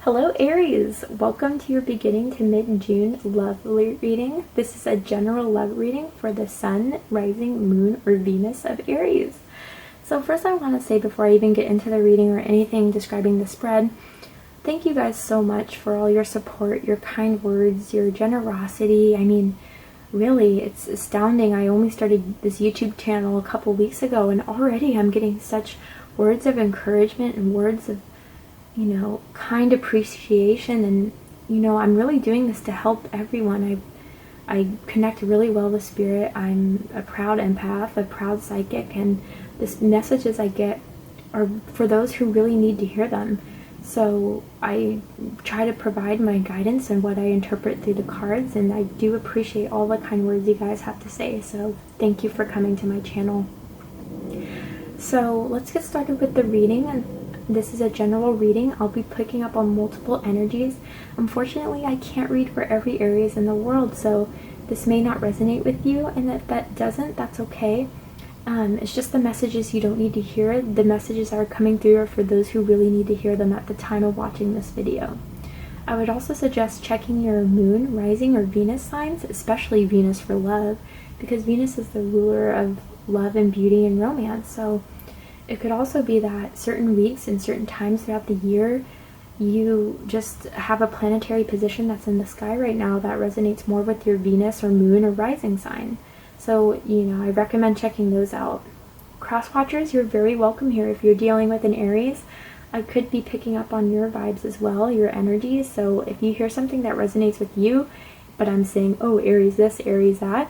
Hello Aries! Welcome to your beginning to mid-June love reading. This is a general love reading for the Sun, Rising, Moon, or Venus of Aries. So first I want to say, before I even get into the reading or anything describing the spread, thank you guys so much for all your support, your kind words, your generosity. I mean, really, it's astounding. I only started this YouTube channel a couple weeks ago and already I'm getting such words of encouragement and words of kind appreciation, and I'm really doing this to help everyone. I connect really well with spirit. I'm a proud empath, a proud psychic, and the messages I get are for those who really need to hear them. So I try to provide my guidance and what I interpret through the cards, and I do appreciate all the kind words you guys have to say. So thank you for coming to my channel. So let's get started with the reading. And this is a general reading. I'll be picking up on multiple energies. Unfortunately, I can't read for every Aries in the world, so this may not resonate with you, and if that doesn't, that's okay. It's just the messages you don't need to hear. The messages that are coming through are for those who really need to hear them at the time of watching this video. I would also suggest checking your moon, rising, or Venus signs, especially Venus for love, because Venus is the ruler of love and beauty and romance. So it could also be that certain weeks and certain times throughout the year, you just have a planetary position that's in the sky right now that resonates more with your Venus or moon or rising sign. So, I recommend checking those out. Cross watchers, you're very welcome here. If you're dealing with an Aries, I could be picking up on your vibes as well, your energies. So if you hear something that resonates with you, but I'm saying, oh, Aries this, Aries that,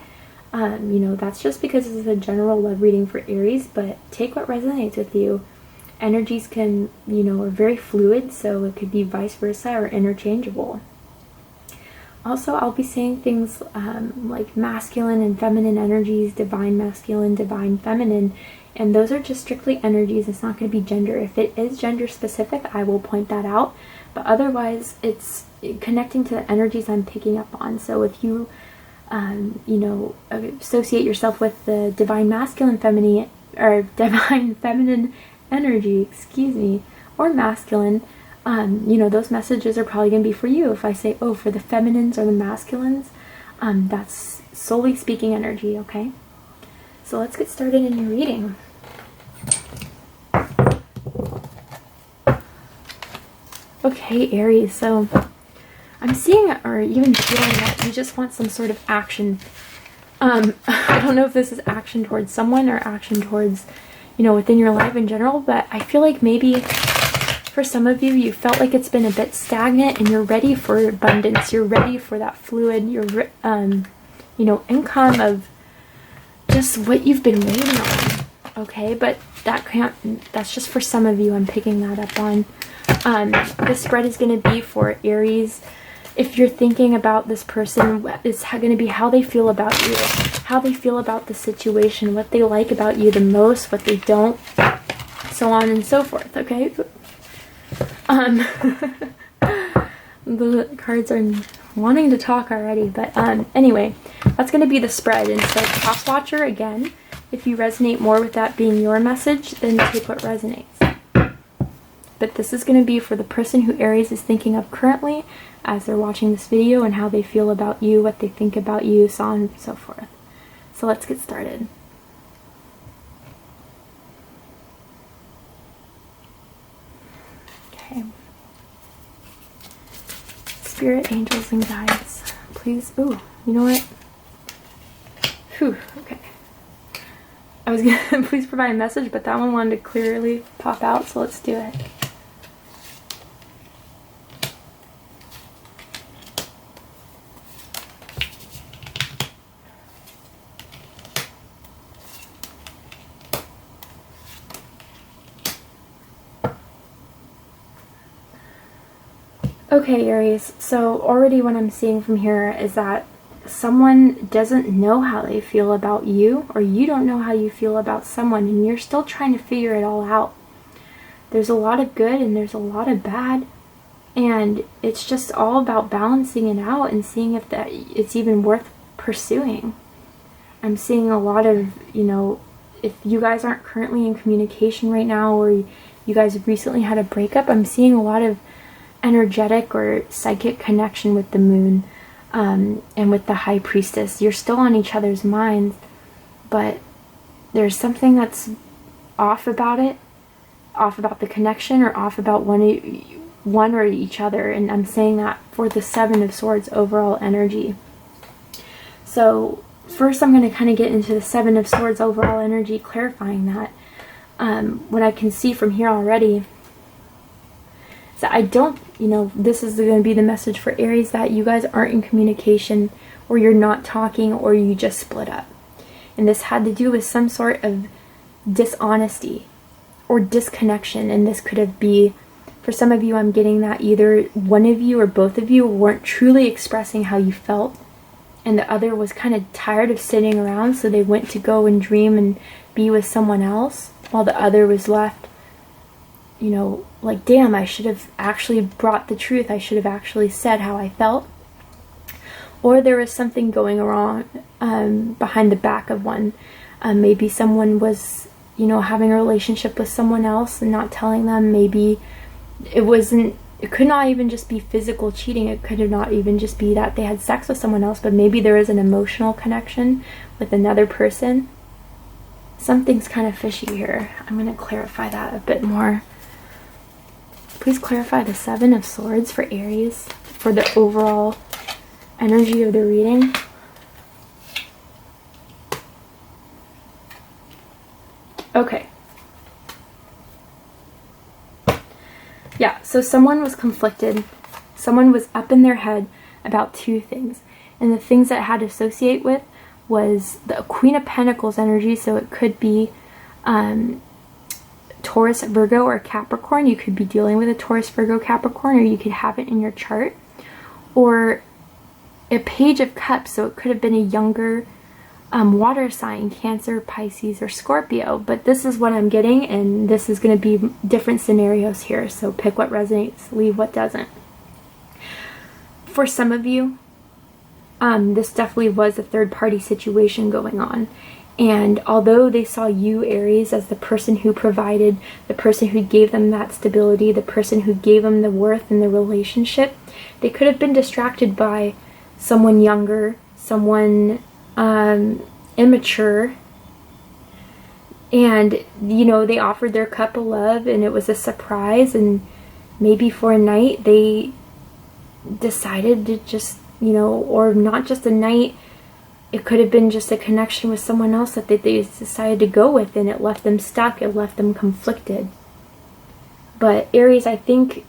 that's just because this is a general love reading for Aries, but take what resonates with you. Energies can, are very fluid, so it could be vice versa or interchangeable. Also, I'll be saying things like masculine and feminine energies, divine masculine, divine feminine, and those are just strictly energies. It's not going to be gender. If it is gender specific, I will point that out, but otherwise it's connecting to the energies I'm picking up on. So if you associate yourself with the divine masculine feminine, or divine feminine energy, or masculine, those messages are probably going to be for you. If I say, oh, for the feminines or the masculines, that's solely speaking energy, okay? So let's get started in your reading. Okay, Aries, so I'm seeing, or even feeling, that you just want some sort of action. I don't know if this is action towards someone or action towards, within your life in general, but I feel like maybe for some of you, you felt like it's been a bit stagnant and you're ready for abundance. You're ready for that fluid, income of just what you've been waiting on. Okay, but that's just for some of you. I'm picking that up on. This spread is going to be for Aries. If you're thinking about this person, it's going to be how they feel about you, how they feel about the situation, what they like about you the most, what they don't, so on and so forth, okay? The cards are wanting to talk already, but anyway, that's going to be the spread. And so cross watcher, again, if you resonate more with that being your message, then take what resonates. But this is going to be for the person who Aries is thinking of currently as they're watching this video, and how they feel about you, what they think about you, so on and so forth. So let's get started. Okay. Spirit, angels, and guides, please. Ooh, you know what? Whew, okay. I was gonna please provide a message, but that one wanted to clearly pop out, so let's do it. Okay, Aries, so already what I'm seeing from here is that someone doesn't know how they feel about you, or you don't know how you feel about someone, and you're still trying to figure it all out. There's a lot of good and there's a lot of bad, and it's just all about balancing it out and seeing if it's even worth pursuing. I'm seeing a lot of, if you guys aren't currently in communication right now, or you guys recently had a breakup, I'm seeing a lot of energetic or psychic connection with the moon and with the high priestess. You're still on each other's minds, but there's something that's off about it, off about the connection, or off about one or each other. And I'm saying that for the Seven of Swords overall energy. So first I'm going to kind of get into the Seven of Swords overall energy, clarifying that. What I can see from here already, so I don't, this is going to be the message for Aries, that you guys aren't in communication, or you're not talking, or you just split up. And this had to do with some sort of dishonesty or disconnection. And this could have been, for some of you, I'm getting that either one of you or both of you weren't truly expressing how you felt, and the other was kind of tired of sitting around, so they went to go and dream and be with someone else, while the other was left, like, damn, I should have actually brought the truth. I should have actually said how I felt. Or there was something going wrong behind the back of one. Maybe someone was, having a relationship with someone else and not telling them. Maybe it could not even just be physical cheating. It could not even just be that they had sex with someone else, but maybe there is an emotional connection with another person. Something's kind of fishy here. I'm going to clarify that a bit more. Please clarify the Seven of Swords for Aries for the overall energy of the reading. Okay. Yeah, so someone was conflicted. Someone was up in their head about two things. And the things that it had to associate with was the Queen of Pentacles energy. So it could be Taurus, Virgo, or Capricorn. You could be dealing with a Taurus, Virgo, Capricorn, or you could have it in your chart. Or a Page of Cups. So it could have been a younger water sign, Cancer, Pisces, or Scorpio. But this is what I'm getting, and this is going to be different scenarios here. So pick what resonates, leave what doesn't. For some of you, this definitely was a third-party situation going on. And although they saw you, Aries, as the person who provided, the person who gave them that stability, the person who gave them the worth in the relationship, they could have been distracted by someone younger, someone immature. And, they offered their cup of love, and it was a surprise. And maybe for a night they decided to just, or not just a night, it could have been just a connection with someone else that they decided to go with, and it left them stuck, it left them conflicted. But Aries, I think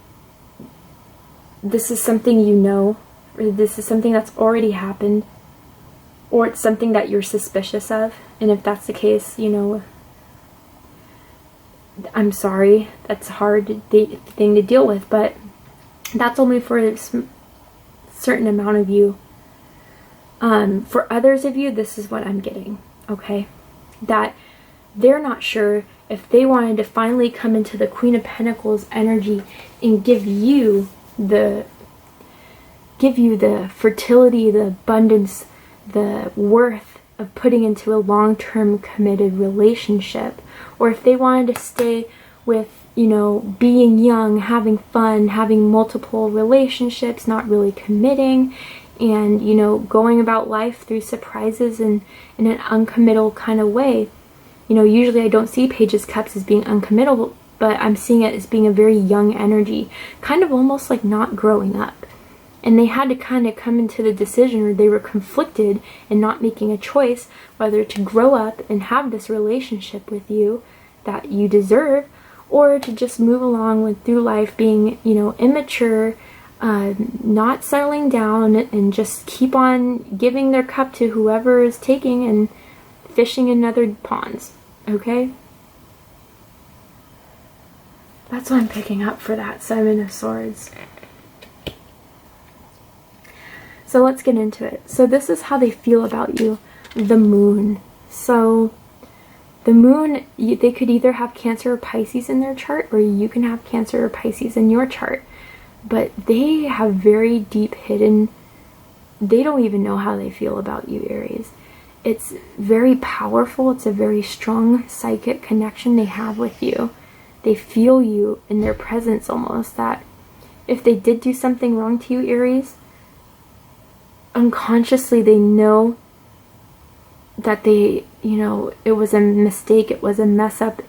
this is something or this is something that's already happened, or it's something that you're suspicious of. And if that's the case, I'm sorry, that's a hard thing to deal with, but that's only for a certain amount of you. For others of you, this is what I'm getting, okay? That they're not sure if they wanted to finally come into the Queen of Pentacles energy and give you the fertility, the abundance, the worth of putting into a long-term committed relationship, or if they wanted to stay with, being young, having fun, having multiple relationships, not really committing, and, going about life through surprises and in an uncommittal kind of way. Usually I don't see Page of Cups as being uncommittal, but I'm seeing it as being a very young energy, kind of almost like not growing up. And they had to kind of come into the decision, or they were conflicted and not making a choice whether to grow up and have this relationship with you that you deserve, or to just move along through life being, immature, not settling down, and just keep on giving their cup to whoever is taking and fishing in other ponds, okay? That's what I'm picking up for that Seven of Swords. So let's get into it. So this is how they feel about you, the moon. So the moon, they could either have Cancer or Pisces in their chart, or you can have Cancer or Pisces in your chart. But they have very deep hidden, they don't even know how they feel about you, Aries. It's very powerful. It's a very strong psychic connection they have with you. They feel you in their presence almost, that if they did do something wrong to you, Aries, unconsciously they know that they, you know, it was a mistake, it was a mess up,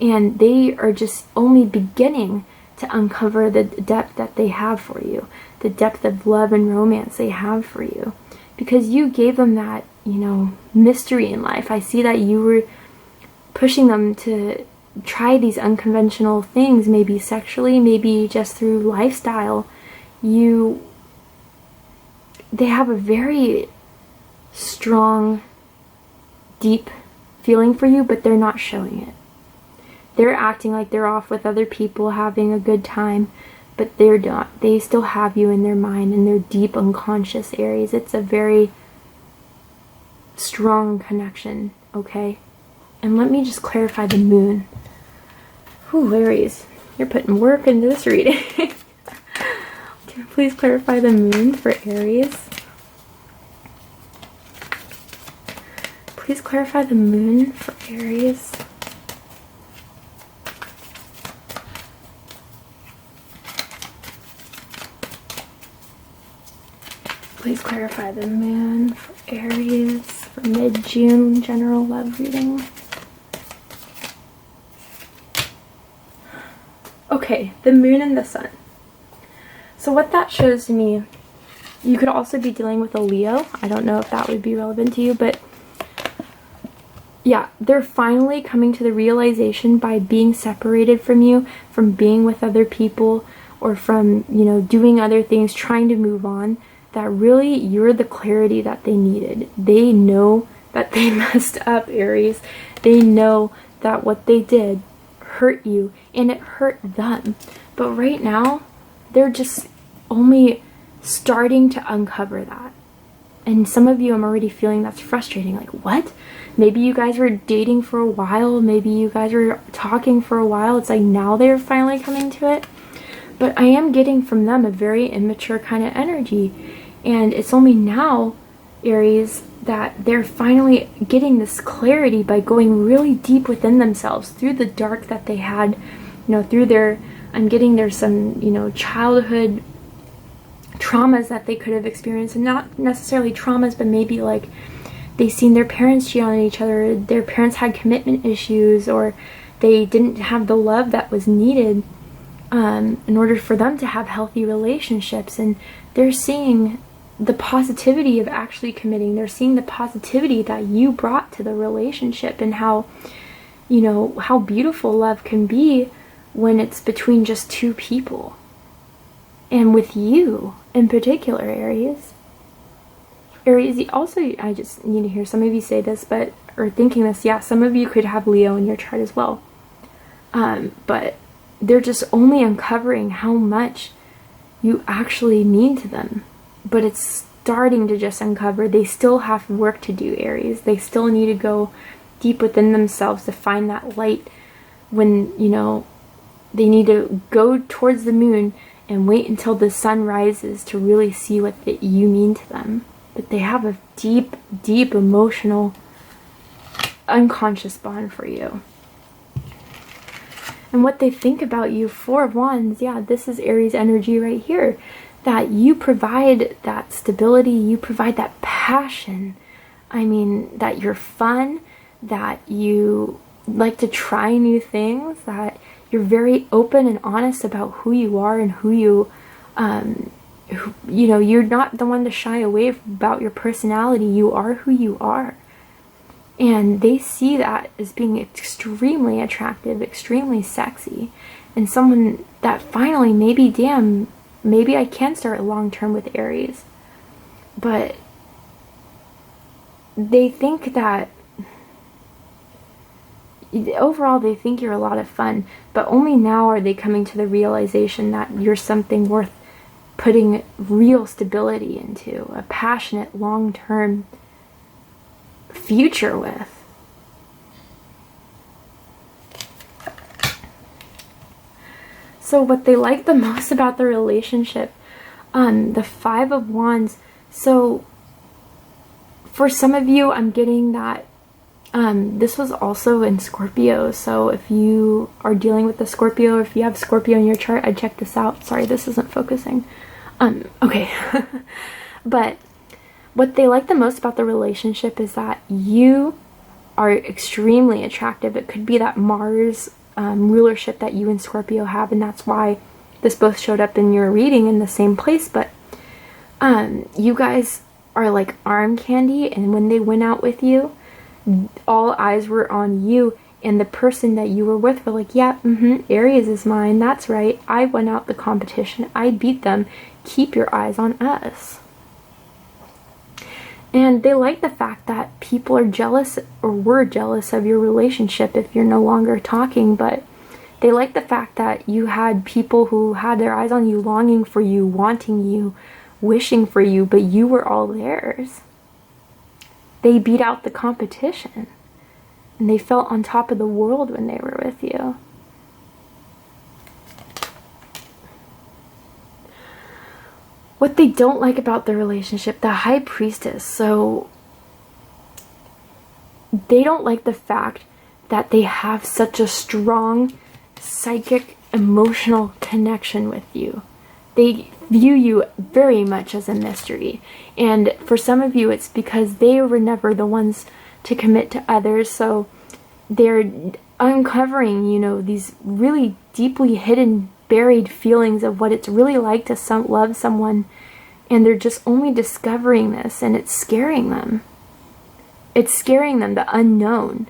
and they are just only beginning to uncover the depth that they have for you, the depth of love and romance they have for you, because you gave them that, you know, mystery in life. I see that you were pushing them to try these unconventional things, maybe sexually, maybe just through lifestyle. They have a very strong, deep feeling for you, but they're not showing it. They're acting like they're off with other people having a good time, but they're not. They still have you in their mind, in their deep unconscious Aries. It's a very strong connection, okay? And let me just clarify the moon. Whew, Aries, you're putting work into this reading. Can you please clarify the moon for Aries? Please clarify the moon for Aries. Please clarify the moon for Aries for mid-June general love reading. Okay, the moon and the sun. So what that shows to me, you could also be dealing with a Leo. I don't know if that would be relevant to you, but yeah, they're finally coming to the realization by being separated from you, from being with other people, or from, you know, doing other things, trying to move on, that really you're the clarity that they needed. They know that they messed up, Aries. They know that what they did hurt you, and it hurt them. But right now, they're just only starting to uncover that. And some of you, I'm already feeling that's frustrating. Like, what? Maybe you guys were dating for a while. Maybe you guys were talking for a while. It's like now they're finally coming to it. But I am getting from them a very immature kind of energy. And it's only now, Aries, that they're finally getting this clarity by going really deep within themselves through the dark that they had, you know, through their, I'm getting there's some, you know, childhood traumas that they could have experienced, and not necessarily traumas, but maybe like they seen their parents cheat on each other, their parents had commitment issues, or they didn't have the love that was needed in order for them to have healthy relationships. And they're seeing the positivity of actually committing. They're seeing the positivity that you brought to the relationship, and how, you know, how beautiful love can be when it's between just two people. And with you in particular, Aries. Aries, also, I just need to hear some of you say this, but, or thinking this, yeah, some of you could have Leo in your chart as well. But they're just only uncovering how much you actually mean to them. But it's starting to just uncover. They still have work to do, Aries. They still need to go deep within themselves to find that light when, you know, they need to go towards the moon and wait until the sun rises to really see what you mean to them. But they have a deep, deep emotional, unconscious bond for you. And what they think about you, Four of Wands, yeah, this is Aries energy right here. That you provide that stability, you provide that passion. I mean, that you're fun, that you like to try new things, that you're very open and honest about who you are and who you, you know, you're not the one to shy away about your personality. You are who you are. And they see that as being extremely attractive, extremely sexy, and someone that finally, maybe, damn, maybe I can start long-term with Aries. But they think that overall they think you're a lot of fun, but only now are they coming to the realization that you're something worth putting real stability into, a passionate long-term future with. So what they like the most about the relationship, the Five of Wands. So for some of you, I'm getting that This was also in Scorpio, so if you are dealing with the Scorpio, or if you have Scorpio in your chart, I'd check this out. Sorry, this isn't focusing. Okay. But what they like the most about the relationship is that you are extremely attractive. It could be that Mars rulership that you and Scorpio have, and that's why this both showed up in your reading in the same place. But you guys are like arm candy, and when they went out with you, all eyes were on you, and the person that you were with were like, yeah, Aries is mine, that's right, I won out the competition, I beat them, keep your eyes on us. And they like the fact that people are jealous, or were jealous of your relationship if you're no longer talking, but they like the fact that you had people who had their eyes on you, longing for you, wanting you, wishing for you, but you were all theirs. They beat out the competition, and they felt on top of the world when they were with you. What they don't like about the relationship, the High Priestess, so they don't like the fact that they have such a strong psychic, emotional connection with you. They view you very much as a mystery, and for some of you it's because they were never the ones to commit to others, so they're uncovering, you know, these really deeply hidden, buried feelings of what it's really like to love someone, and they're just only discovering this, and it's scaring them. It's scaring them, the unknown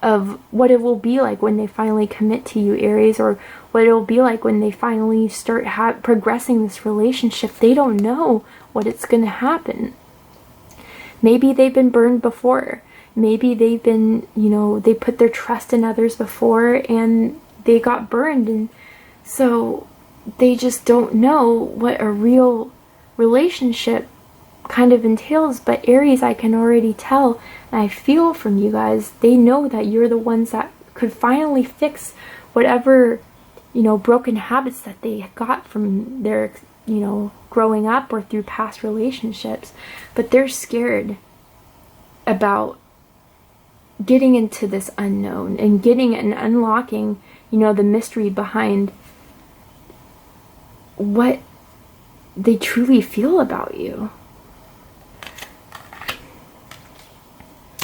of what it will be like when they finally commit to you, Aries, or what it will be like when they finally start progressing this relationship. They don't know what it's going to happen. Maybe they've been burned before. Maybe they've been, you know, they put their trust in others before and they got burned, and so they just don't know what a real relationship kind of entails. But Aries, I can already tell, and I feel from you guys, they know that you're the ones that could finally fix whatever, you know, broken habits that they got from their, you know, growing up or through past relationships. But they're scared about getting into this unknown and getting and unlocking, you know, the mystery behind what they truly feel about you.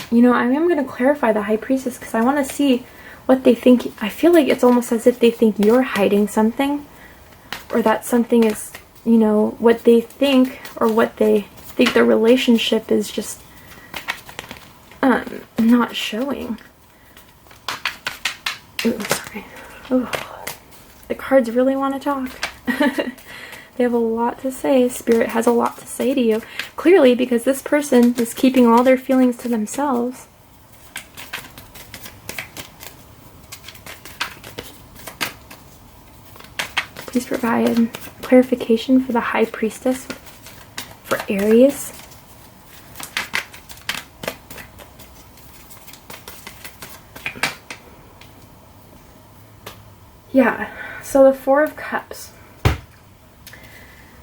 You know, I am going to clarify the High Priestess because I want to see what they think. I feel like it's almost as if they think you're hiding something, or that something is, you know, what they think, or what they think the relationship is just not showing. Ooh, sorry. Ooh. The cards really want to talk. They have a lot to say. Spirit has a lot to say to you. Clearly, because this person is keeping all their feelings to themselves. Please provide clarification for the High Priestess for Aries. Yeah, so the Four of Cups.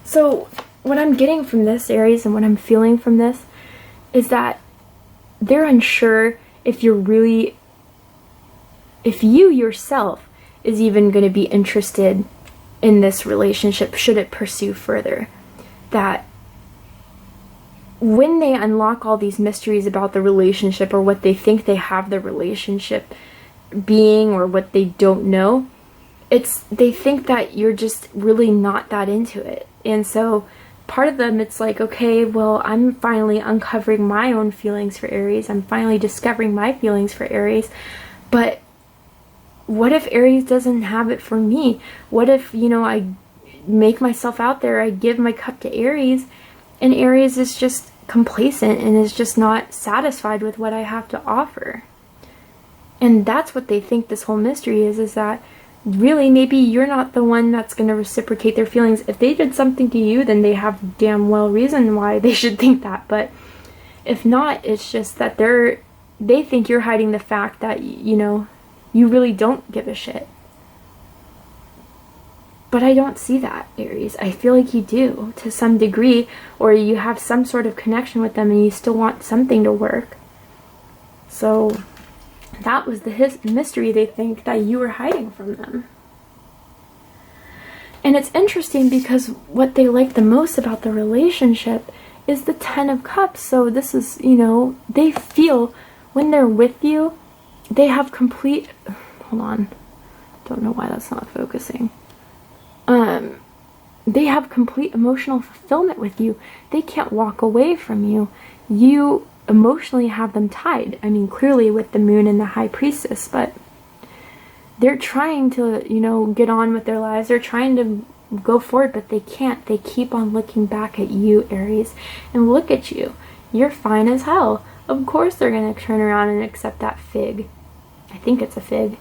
So what I'm getting from this, Aries, and what I'm feeling from this is that they're unsure if you're really, if you yourself is even going to be interested in this relationship, should it pursue further. That when they unlock all these mysteries about the relationship, or what they think they have the relationship being, or what they don't know, they think that you're just really not that into it. And so part of them, it's like, okay, well, I'm finally uncovering my own feelings for Aries. I'm finally discovering my feelings for Aries. But what if Aries doesn't have it for me? What if, you know, I make myself out there, I give my cup to Aries, and Aries is just complacent and is just not satisfied with what I have to offer? And that's what they think this whole mystery is that really maybe you're not the one that's going to reciprocate their feelings. If they did something to you, then they have damn well reason why they should think that. But if not, it's just that they think you're hiding the fact that, you know, you really don't give a shit. But I don't see that, Aries. I feel like you do to some degree, or you have some sort of connection with them and you still want something to work. So That was the mystery they think that you were hiding from them. And it's interesting because what they like the most about the relationship is the Ten of Cups. So this is, you know, they feel when they're with you, they have complete, hold on, don't know why that's not focusing. They have complete emotional fulfillment with you. They can't walk away from you. You emotionally have them tied. I mean, clearly with the moon and the high priestess, but they're trying to, you know, get on with their lives. They're trying to go forward, but they can't. They keep on looking back at you, Aries, and look at you. You're fine as hell. Of course they're going to turn around and accept that fig. I think it's a fig.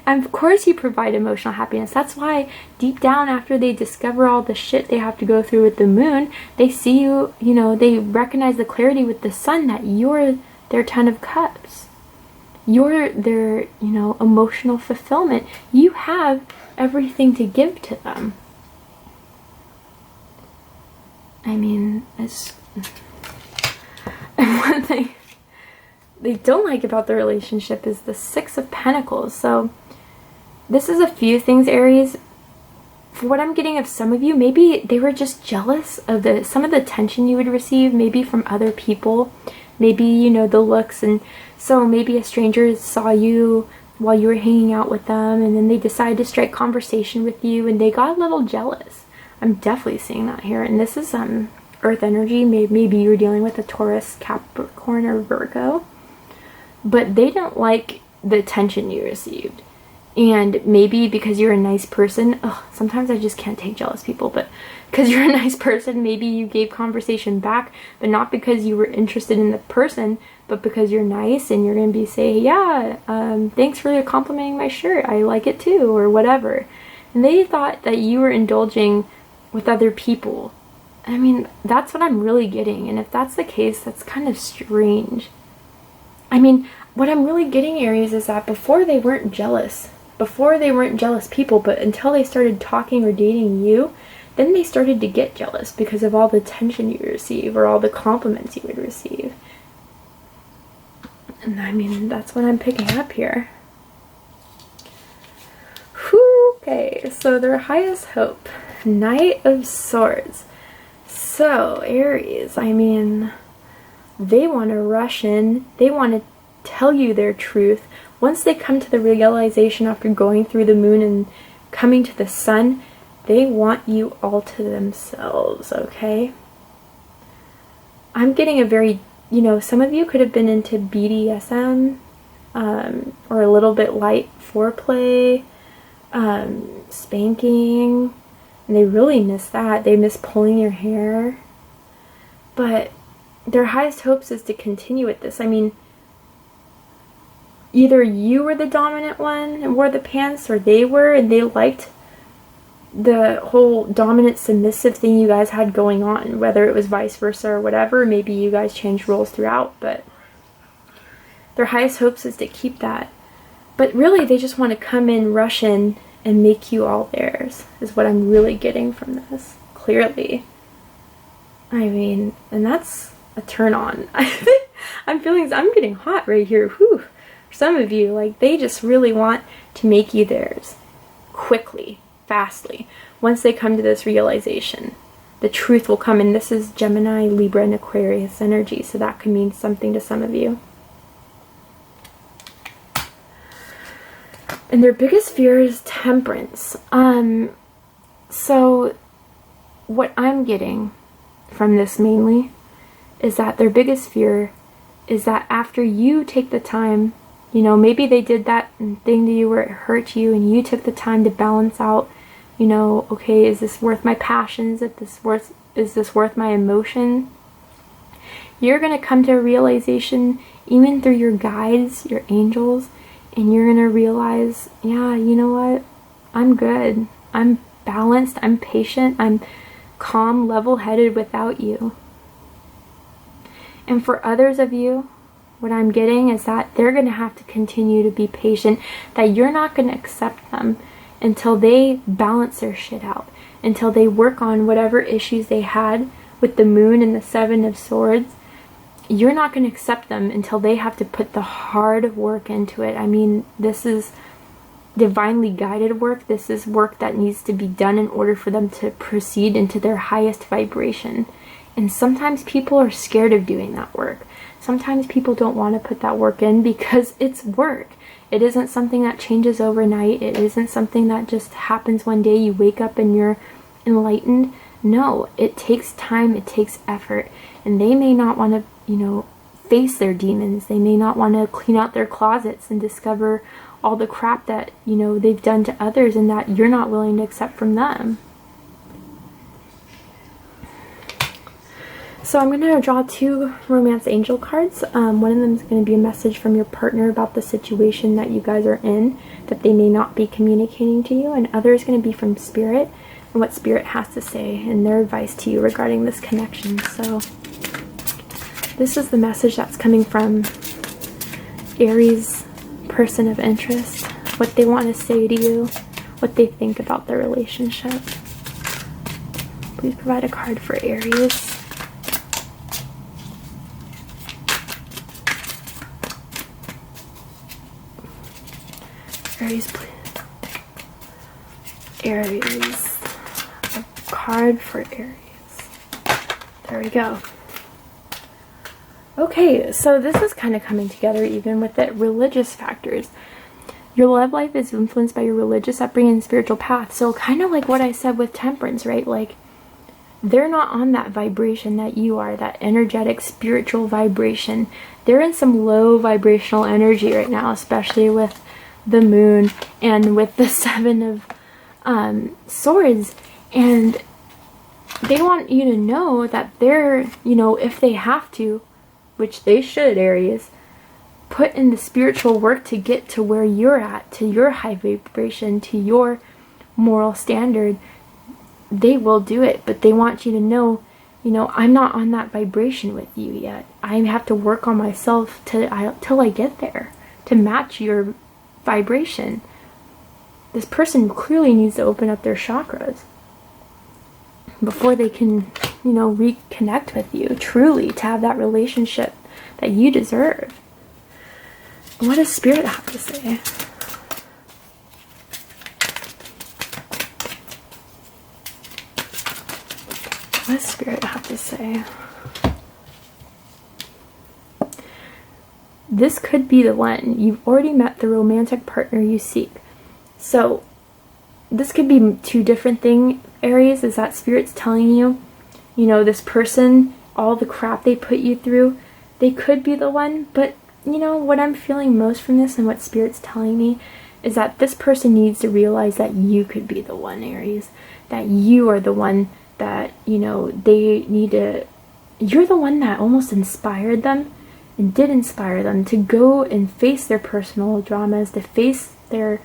And of course you provide emotional happiness. That's why deep down, after they discover all the shit they have to go through with the moon, they see you, you know, they recognize the clarity with the sun that you're their Ten of Cups. You're their, you know, emotional fulfillment. You have everything to give to them. I mean, it's... And one thing they don't like about the relationship is the Six of Pentacles. So this is a few things, Aries. For what I'm getting of some of you, maybe they were just jealous of some of the attention you would receive, maybe from other people, maybe, you know, the looks, and so maybe a stranger saw you while you were hanging out with them, and then they decided to strike conversation with you, and they got a little jealous. I'm definitely seeing that here, and this is Earth energy. Maybe you were dealing with a Taurus, Capricorn, or Virgo, but they don't like the attention you received. And maybe because you're a nice person, sometimes I just can't take jealous people, but because you're a nice person, maybe you gave conversation back, but not because you were interested in the person, but because you're nice and you're going to be saying, yeah, thanks for complimenting my shirt, I like it too, or whatever. And they thought that you were indulging with other people. I mean, that's what I'm really getting, and if that's the case, that's kind of strange. I mean, what I'm really getting, Aries, is that before they weren't jealous. Before they weren't jealous people, but until they started talking or dating you, then they started to get jealous because of all the attention you receive or all the compliments you would receive. And I mean, that's what I'm picking up here. Whew, okay, so their highest hope, Knight of Swords. So, Aries, I mean, they want to rush in, they want to tell you their truth. Once they come to the realization after going through the moon and coming to the sun, they want you all to themselves, okay? I'm getting a very, you know, some of you could have been into BDSM, or a little bit light foreplay, spanking, and they really miss that. They miss pulling your hair. But their highest hopes is to continue with this. I mean, either you were the dominant one and wore the pants, or they were, and they liked the whole dominant submissive thing you guys had going on, whether it was vice versa or whatever. Maybe you guys changed roles throughout, but their highest hopes is to keep that. But really, they just want to come in, rush in, and make you all theirs, is what I'm really getting from this, clearly. I mean, and that's a turn on. I'm getting hot right here. Whew. For some of you, like, they just really want to make you theirs quickly, fastly. Once they come to this realization, the truth will come. And this is Gemini, Libra, and Aquarius energy, so that could mean something to some of you. And their biggest fear is temperance. So what I'm getting from this mainly is that their biggest fear is that after you take the time, you know, maybe they did that thing to you where it hurt you, and you took the time to balance out, you know, okay, is this worth my passions? Is this worth my emotion? You're going to come to a realization, even through your guides, your angels, and you're going to realize, yeah, you know what? I'm good. I'm balanced. I'm patient. I'm calm, level-headed without you. And for others of you, what I'm getting is that they're going to have to continue to be patient, that you're not going to accept them until they balance their shit out, until they work on whatever issues they had with the moon and the Seven of Swords. you're not going to accept them until they have to put the hard work into it. I mean, this is divinely guided work. This is work that needs to be done in order for them to proceed into their highest vibration. And sometimes people are scared of doing that work. Sometimes people don't want to put that work in because it's work. It isn't something that changes overnight. It isn't something that just happens one day, you wake up and you're enlightened. No, it takes time, it takes effort. And they may not want to, face their demons. They may not want to clean out their closets and discover all the crap that, they've done to others and that you're not willing to accept from them. So I'm going to draw 2 romance angel cards. One of them is going to be a message from your partner about the situation that you guys are in that they may not be communicating to you. And other is going to be from Spirit and what Spirit has to say and their advice to you regarding this connection. So this is the message that's coming from Aries person of interest, what they want to say to you, what they think about their relationship. Please provide a card for Aries. Aries, please. Aries. A card for Aries. There we go. Okay, so this is kind of coming together even with the religious factors. Your love life is influenced by your religious upbringing and spiritual path. So kind of like what I said with temperance, right? Like, they're not on that vibration that you are, that energetic spiritual vibration. They're in some low vibrational energy right now, especially with the moon and with the 7 of swords. And they want you to know that they're, if they have to, which they should, Aries, put in the spiritual work to get to where you're at, to your high vibration, to your moral standard. They will do it, but they want you to know, I'm not on that vibration with you yet. I have to work on myself till I get there, to match your vibration. This person clearly needs to open up their chakras before they can, reconnect with you truly, to have that relationship that you deserve. What does Spirit have to say? What does Spirit have to say? This could be the one. You've already met the romantic partner you seek. So this could be 2 different things, Aries, is that Spirit's telling you, this person, all the crap they put you through, they could be the one. But, what I'm feeling most from this and what Spirit's telling me is that this person needs to realize that you could be the one, Aries. That you are the one that, they need to, you're the one that almost inspired them and did inspire them to go and face their personal dramas, to face their,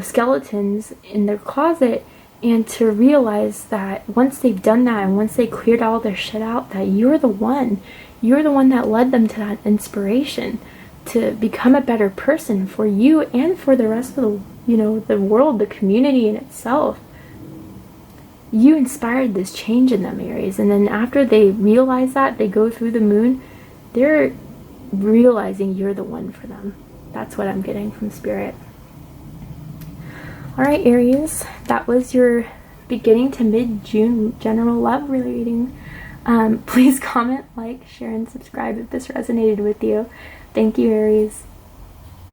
skeletons in their closet, and to realize that once they've done that and once they cleared all their shit out, that you're the one. You're the one that led them to that inspiration to become a better person for you and for the rest of the world, the community in itself. You inspired this change in them, Aries. And then after they realize that, they go through the moon, they're realizing you're the one for them. That's what I'm getting from Spirit. Alright, Aries, that was your beginning to mid-June general love reading. Please comment, like, share, and subscribe if this resonated with you. Thank you, Aries.